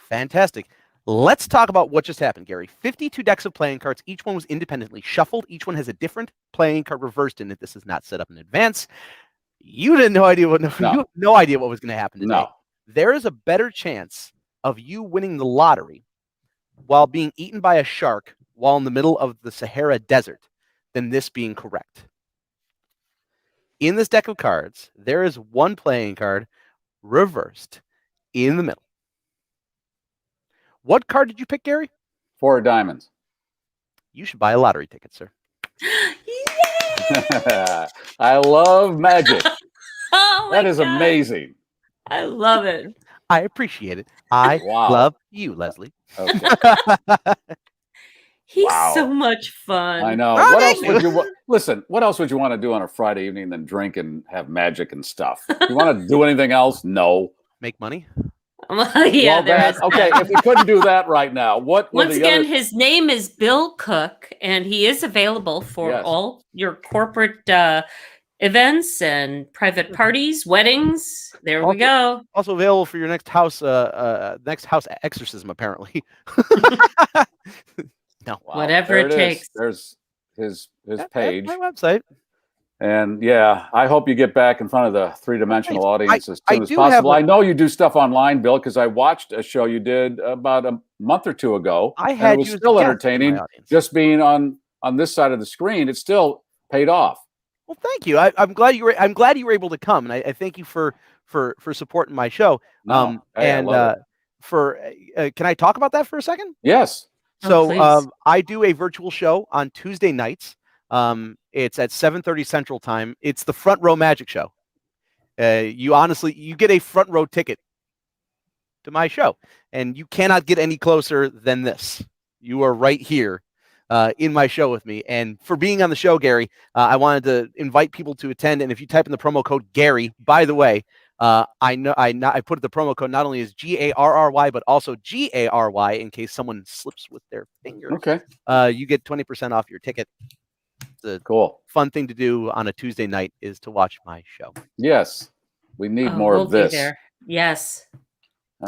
Fantastic. Let's talk about what just happened, Gary. 52 decks of playing cards. Each one was independently shuffled. Each one has a different playing card reversed in it. This is not set up in advance. You had no idea what no idea what was going to happen today. No. There is a better chance of you winning the lottery while being eaten by a shark while in the middle of the Sahara Desert than this being correct. In this deck of cards, there is 1 playing card reversed in the middle. What card did you pick, Gary? 4 of diamonds. You should buy a lottery ticket, sir. I love magic. That is amazing. I love it. I appreciate it. I love you, Leslie. Okay. He's so much fun. I know. What else would you listen? What else would you want to do on a Friday evening than drink and have magic and stuff? You want to do anything else? No. Make money? Yeah, okay. If we couldn't do that right now, what? Once again, his name is Bill Cook, and he is available for all your corporate events and private parties, weddings. There we go. Also available for your next house exorcism, apparently. No, whatever it takes. There's his page, my website. And yeah, I hope you get back in front of the 3-dimensional audience as soon as possible. Have I know you do stuff online, Bill, because I watched a show you did about a month or 2 ago. It was still entertaining. Just being on this side of the screen, it still paid off. Well, thank you. I'm glad you were able to come, and I thank you for supporting my show. Can I talk about that for a second? Yes. So I do a virtual show on Tuesday nights. It's at 7:30 Central Time. It's the Front Row Magic Show. You get a front row ticket to my show, and you cannot get any closer than this. You are right here in my show with me. And for being on the show, Gary, I wanted to invite people to attend. And if you type in the promo code Gary, by the way, I put the promo code not only as GARRY, but also GARY in case someone slips with their fingers. Okay. You get 20% off your ticket. The fun thing to do on a Tuesday night is to watch my show. Yes, we need more of this. Yes,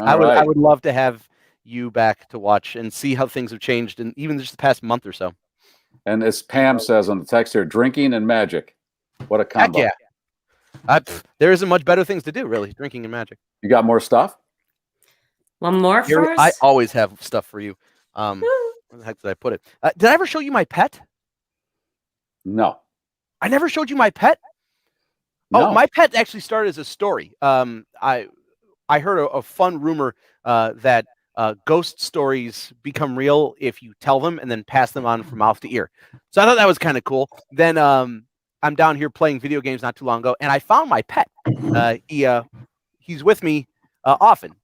I would love to have you back to watch and see how things have changed, and even just the past month or so. And as Pam says on the text here, drinking and magic, what a combo! Heck yeah, there isn't much better things to do, really. Drinking and magic. You got more stuff? One more for us? I always have stuff for you. Where the heck did I put it? Did I ever show you my pet? No. I never showed you my pet? No. Oh, my pet actually started as a story. I heard a fun rumor that ghost stories become real if you tell them and then pass them on from mouth to ear. So I thought that was kind of cool. Then I'm down here playing video games not too long ago, and I found my pet. He's with me often.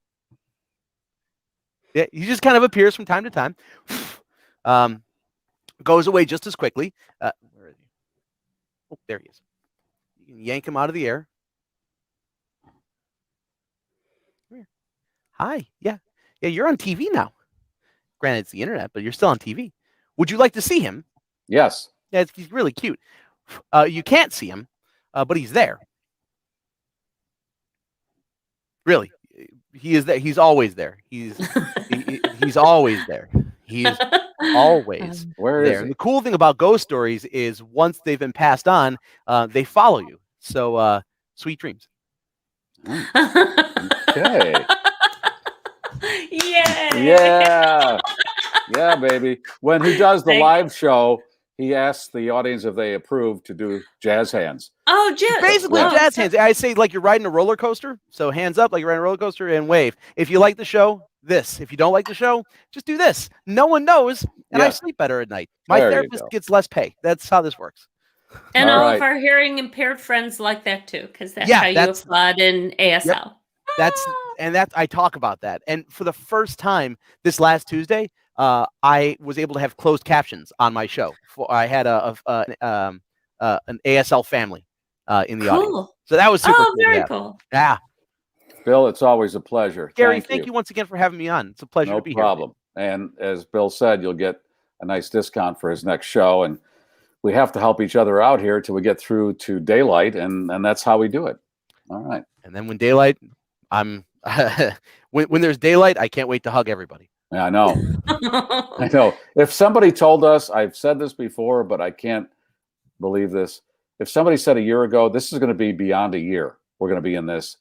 Yeah, he just kind of appears from time to time. Goes away just as quickly. Where is he? Oh, there he is. You can yank him out of the air. Come here. Hi. Yeah, you're on TV now. Granted, it's the internet, but you're still on TV. Would you like to see him? Yes. Yeah, he's really cute. You can't see him, but he's there. Really, he is there. He's always there. He's always there. He's always Where there. is he? And the cool thing about ghost stories is once they've been passed on, they follow you. So sweet dreams. Okay. Yay! Yeah, baby. When he does the live show, he asks the audience if they approve to do jazz hands. Oh, jazz. Basically, jazz hands. I say like you're riding a roller coaster. So hands up like you're riding a roller coaster and wave. If you like the show, this. If you don't like the show, just do this. No one knows, and I sleep better at night. My therapist gets less pay. That's how this works. And all of our hearing impaired friends like that too, because that's how you applaud in ASL. Yep. That's I talk about that. And for the first time this last Tuesday, I was able to have closed captions on my show. I had an ASL family in the audience, so that was super cool. Very cool. Yeah, Bill, it's always a pleasure. Gary, thank you once again for having me on. It's a pleasure to be here. No problem. And as Bill said, you'll get a nice discount for his next show. And we have to help each other out here till we get through to daylight, and that's how we do it. All right. And then when daylight, when there's daylight, I can't wait to hug everybody. Yeah, I know. I know. If somebody told us, I've said this before, but I can't believe this. If somebody said a year ago, this is going to be beyond a year, we're going to be in this,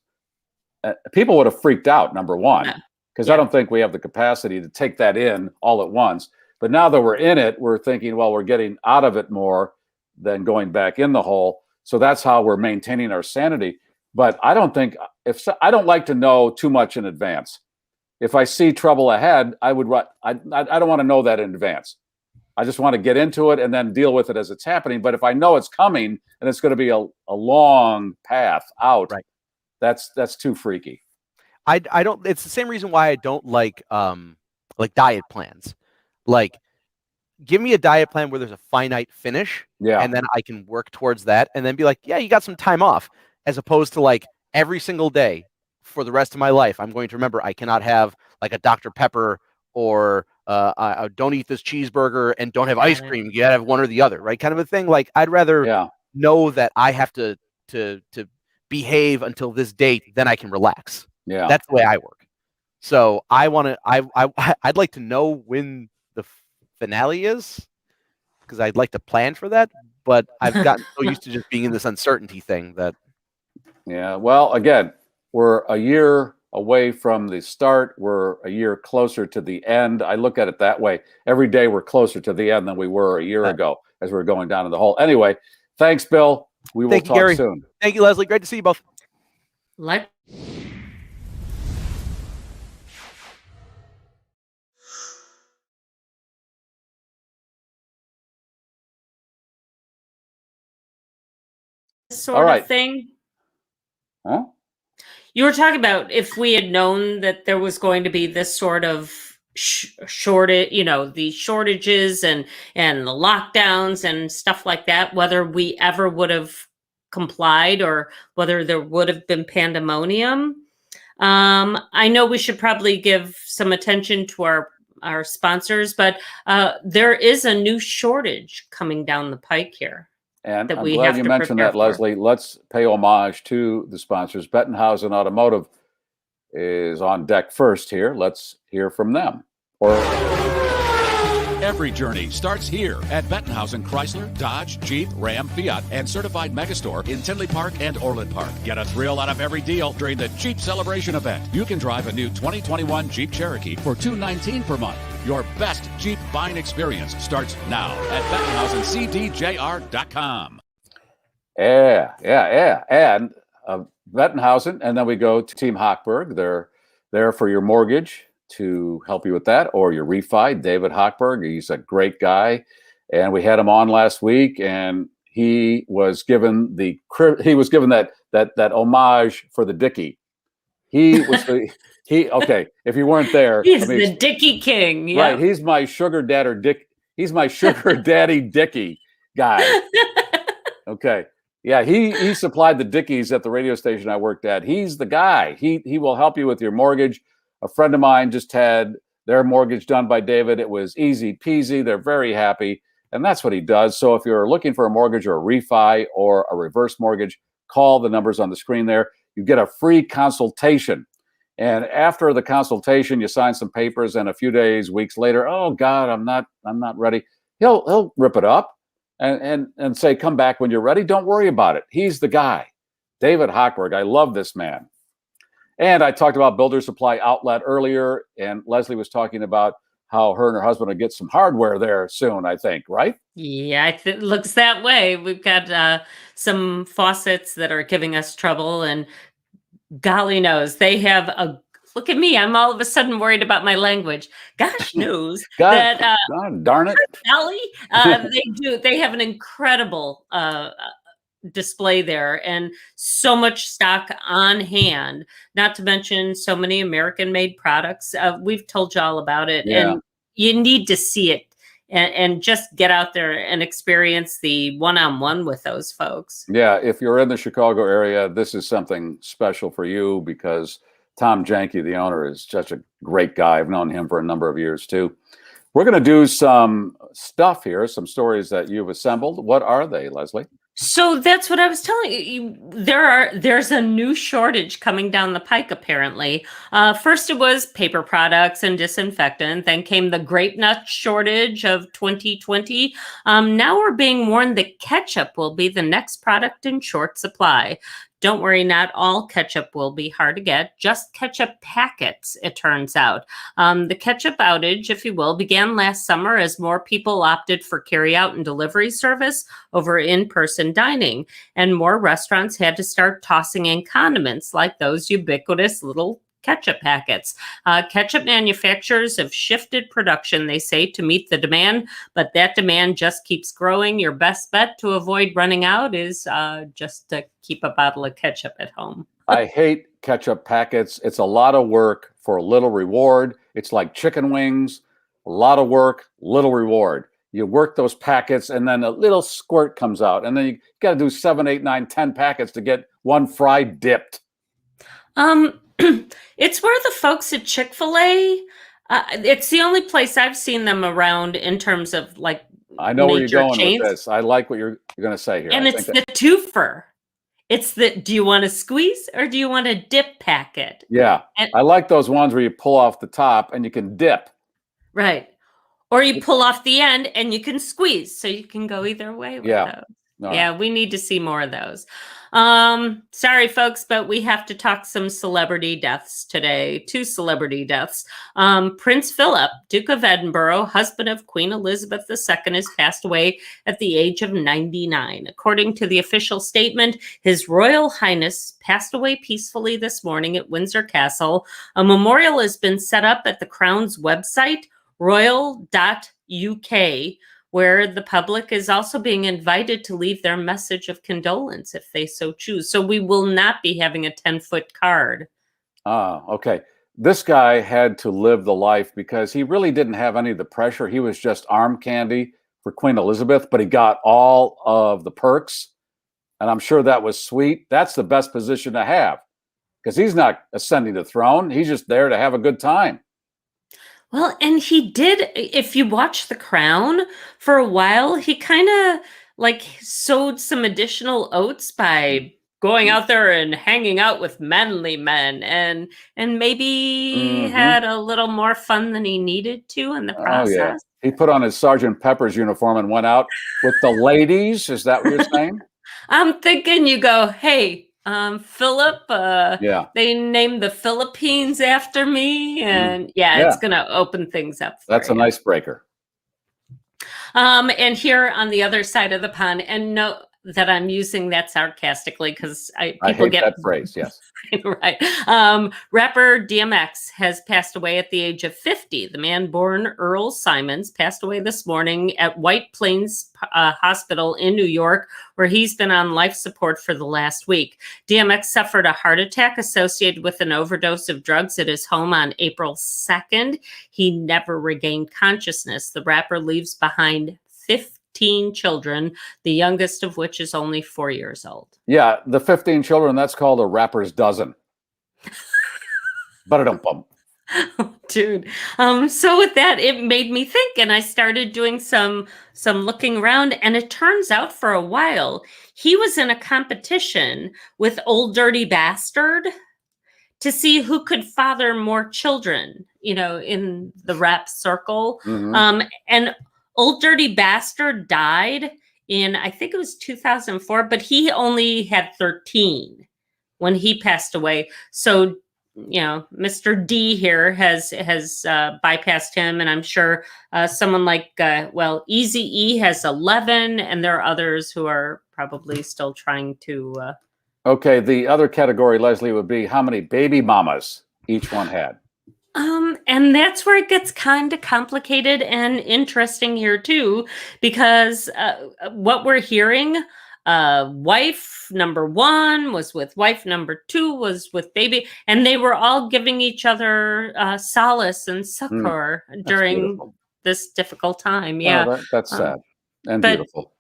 people would have freaked out, number one, because I don't think we have the capacity to take that in all at once. But now that we're in it, we're thinking, well, we're getting out of it more than going back in the hole. So that's how we're maintaining our sanity. But I don't think I don't like to know too much in advance. If I see trouble ahead, I don't want to know that in advance. I just want to get into it and then deal with it as it's happening. But if I know it's coming and it's going to be a long path out, that's too freaky. I don't. It's the same reason why I don't like diet plans. Like, give me a diet plan where there's a finite finish, and then I can work towards that, and then be like, yeah, you got some time off, as opposed to like every single day for the rest of my life, I'm going to remember I cannot have like a Dr. Pepper or I don't eat this cheeseburger and don't have ice cream. You gotta have one or the other, right? Kind of a thing. Like, I'd rather know that I have to behave until this date, then I can relax. Yeah, that's the way I work. So I'd like to know when the finale is, because I'd like to plan for that. But I've gotten so used to just being in this uncertainty thing that. Yeah. Well, again, we're a year away from the start. We're a year closer to the end. I look at it that way. Every day we're closer to the end than we were a year ago as we're going down in the hole. Anyway, thanks, Bill. We will talk Gary. soon. Thank you, Leslie. Great to see you both. Sort of thing. Huh? You were talking about if we had known that there was going to be this sort of shortage, the shortages and the lockdowns and stuff like that, whether we ever would have complied or whether there would have been pandemonium. I know we should probably give some attention to our sponsors, but there is a new shortage coming down the pike here. And I'm glad you mentioned that, Leslie. Let's pay homage to the sponsors. Bettenhausen Automotive is on deck first here. Let's hear from them. Every journey starts here at Bettenhausen Chrysler, Dodge, Jeep, Ram, Fiat, and certified Megastore in Tinley Park and Orland Park. Get a thrill out of every deal during the Jeep Celebration event. You can drive a new 2021 Jeep Cherokee for $219 per month. Your best Jeep buying experience starts now at BettenhausenCDJR.com. Yeah. And Bettenhausen, and then we go to Team Hochberg. They're there for your mortgage to help you with that, or your refi. David Hochberg, he's a great guy, and we had him on last week, and he was given that homage for the Dickie He was okay. If you weren't there, he's the Dickie King. Yep. Right. He's my sugar daddy He's my sugar daddy Dickie guy. Okay. Yeah, he supplied the Dickies at the radio station I worked at. He's the guy. He will help you with your mortgage. A friend of mine just had their mortgage done by David. It was easy peasy. They're very happy. And that's what he does. So if you're looking for a mortgage or a refi or a reverse mortgage, call the numbers on the screen there. You get a free consultation. And after the consultation, you sign some papers, and a few days, weeks later, oh God, I'm not ready. He'll rip it up and say, come back when you're ready. Don't worry about it. He's the guy. David Hochberg. I love this man. And I talked about Builder Supply Outlet earlier, and Leslie was talking about how her and her husband will get some hardware there soon, I think, right? Yeah, it looks that way. We've got some faucets that are giving us trouble, and golly knows they have a look at me. I'm all of a sudden worried about my language. Gosh knows that God darn it. Golly, they have an incredible display there and so much stock on hand, not to mention so many American made products. We've told you all about it, and you need to see it and just get out there and experience the one-on-one with those folks. Yeah, if you're in the Chicago area, this is something special for you because Tom Janke, the owner, is such a great guy. I've known him for a number of years too. We're going to do some stuff here, some stories that you've assembled. What are they, Leslie? So that's what I was telling you. There's a new shortage coming down the pike, apparently. First, it was paper products and disinfectant. Then came the grape nut shortage of 2020. Now we're being warned that ketchup will be the next product in short supply. Don't worry, not all ketchup will be hard to get, just ketchup packets, it turns out. The ketchup outage, if you will, began last summer as more people opted for carryout and delivery service over in-person dining, and more restaurants had to start tossing in condiments like those ubiquitous little ketchup packets. Ketchup manufacturers have shifted production, they say, to meet the demand, but that demand just keeps growing. Your best bet to avoid running out is just to keep a bottle of ketchup at home. I hate ketchup packets. It's a lot of work for a little reward. It's like chicken wings, a lot of work, little reward. You work those packets and then a little squirt comes out, and then you got to do 7, 8, 9, 10 packets to get one fry dipped. It's where the folks at Chick-fil-A, it's the only place I've seen them around in terms of like I know where you're going chains. with this. I like what you're going to say here. And it's the twofer. It's the, do you want to squeeze or do you want a dip packet? Yeah. And, I like those ones where you pull off the top and you can dip. Right. Or you pull off the end and you can squeeze. So you can go either way with those. No. Yeah, we need to see more of those. Sorry, folks, but we have to talk some celebrity deaths today. 2 celebrity deaths. Prince Philip, Duke of Edinburgh, husband of Queen Elizabeth II, has passed away at the age of 99. According to the official statement, His Royal Highness passed away peacefully this morning at Windsor Castle. A memorial has been set up at the Crown's website, royal.uk, where the public is also being invited to leave their message of condolence if they so choose. So we will not be having a 10-foot card. Okay. This guy had to live the life because he really didn't have any of the pressure. He was just arm candy for Queen Elizabeth, but he got all of the perks. And I'm sure that was sweet. That's the best position to have because he's not ascending the throne. He's just there to have a good time. Well, and he did, if you watch The Crown for a while, he kind of like sowed some additional oats by going out there and hanging out with manly men and maybe had a little more fun than he needed to in the process. Oh, yeah. He put on his Sergeant Pepper's uniform and went out with the ladies. Is that what you're saying? I'm thinking you go, hey, Philip, they named the Philippines after me, and it's going to open things up. That's an icebreaker. And here on the other side of the pond, and no, that I'm using that sarcastically because I hate that phrase. Yes. Right. Rapper DMX has passed away at the age of 50. The man born Earl Simons passed away this morning at White Plains Hospital in New York, where he's been on life support for the last week. DMX suffered a heart attack associated with an overdose of drugs at his home on April 2nd. He never regained consciousness. The rapper leaves behind 15 children, the youngest of which is only 4 years old. Yeah, the 15 children, that's called a rapper's dozen. Ba-da-dum-bum. Dude. So with that, it made me think, and I started doing some looking around, and it turns out for a while, he was in a competition with Old Dirty Bastard to see who could father more children, in the rap circle. Mm-hmm. And Old Dirty Bastard died in, I think it was 2004, but he only had 13 when he passed away. So, Mr. D here has bypassed him, and I'm sure someone like, Eazy-E has 11, and there are others who are probably still trying to. Okay, the other category, Leslie, would be how many baby mamas each one had. And that's where it gets kind of complicated and interesting here too, because what we're hearing, wife number 1 was with wife number 2 was with baby, and they were all giving each other solace and succor during this difficult time. Yeah, that's sad and beautiful.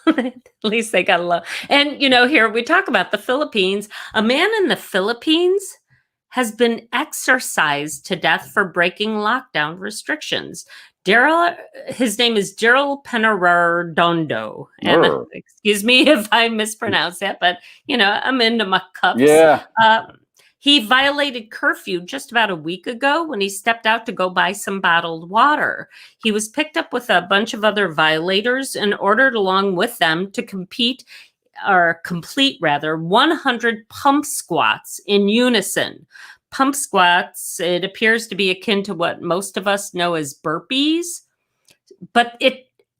At least they got a love. And here we talk about the Philippines. A man in the Philippines has been exorcised to death for breaking lockdown restrictions. His name is Daryl Penarredondo. And excuse me if I mispronounce that, but I'm into my cups. Yeah. He violated curfew just about a week ago when he stepped out to go buy some bottled water. He was picked up with a bunch of other violators and ordered along with them to complete 100 pump squats in unison. Pump squats, it appears to be akin to what most of us know as burpees, but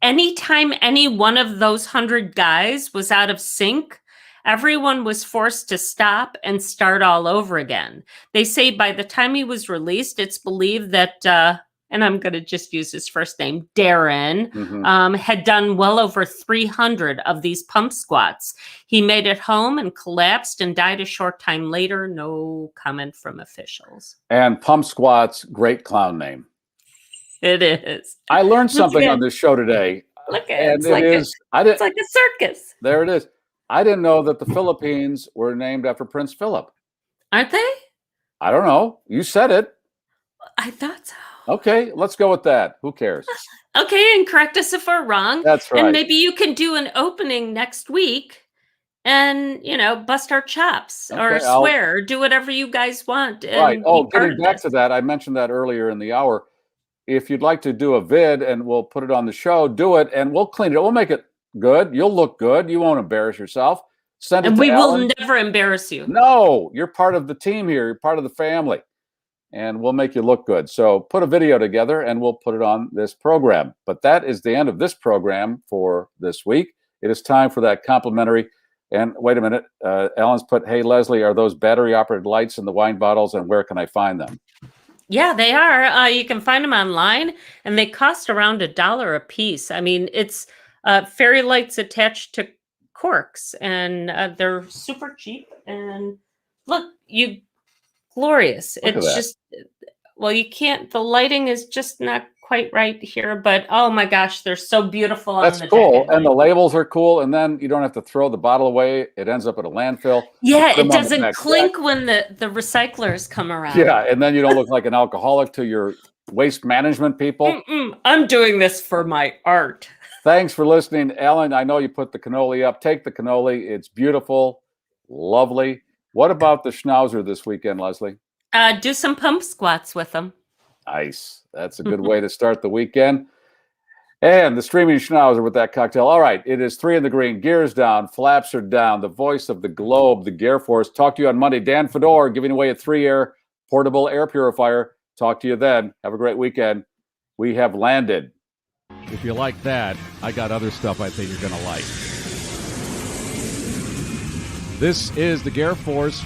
anytime any one of those 100 guys was out of sync, everyone was forced to stop and start all over again. They say by the time he was released, it's believed that and I'm going to just use his first name, Darren, had done well over 300 of these pump squats. He made it home and collapsed and died a short time later. No comment from officials. And pump squats, great clown name. It is. I learned something on this show today. Look at it. It's like a circus. There it is. I didn't know that the Philippines were named after Prince Philip. Aren't they? I don't know. You said it. I thought so. Okay, let's go with that. Who cares? Okay, and correct us if we're wrong. That's right. And maybe you can do an opening next week and, bust our chops or swear, or do whatever you guys want. Right. Oh, getting back to that, I mentioned that earlier in the hour. If you'd like to do a vid and we'll put it on the show, do it and we'll clean it. We'll make it good. You'll look good. You won't embarrass yourself. Send it to we Alan. will never embarrass you. No, you're part of the team here. You're part of the family. And we'll make you look good. So put a video together and we'll put it on this program. But that is the end of this program for this week. It is time for that complimentary. And wait a minute. Alan's put, hey, Leslie, are those battery-operated lights in the wine bottles and where can I find them? Yeah, they are. You can find them online and they cost around $1 a piece. I mean, it's fairy lights attached to corks and they're super cheap. And look, glorious. It's just, you can't, the lighting is just not quite right here, but oh my gosh, they're so beautiful. That's cool. And the labels are cool. And then you don't have to throw the bottle away. It ends up at a landfill. Yeah, it doesn't clink when the recyclers come around. Yeah, and then you don't look like an alcoholic to your waste management people. I'm doing this for my art. Thanks for listening. Alan, I know you put the cannoli up. Take the cannoli. It's beautiful, lovely. What about the schnauzer this weekend, Leslie? Do some pump squats with them. Nice. That's a good way to start the weekend. And the streaming schnauzer with that cocktail. All right. It is 3 in the green. Gears down. Flaps are down. The voice of the globe, the Garrforce. Talk to you on Monday. Dan Fedor giving away a 3-air portable air purifier. Talk to you then. Have a great weekend. We have landed. If you like that, I got other stuff I think you're going to like. This is the Garrforce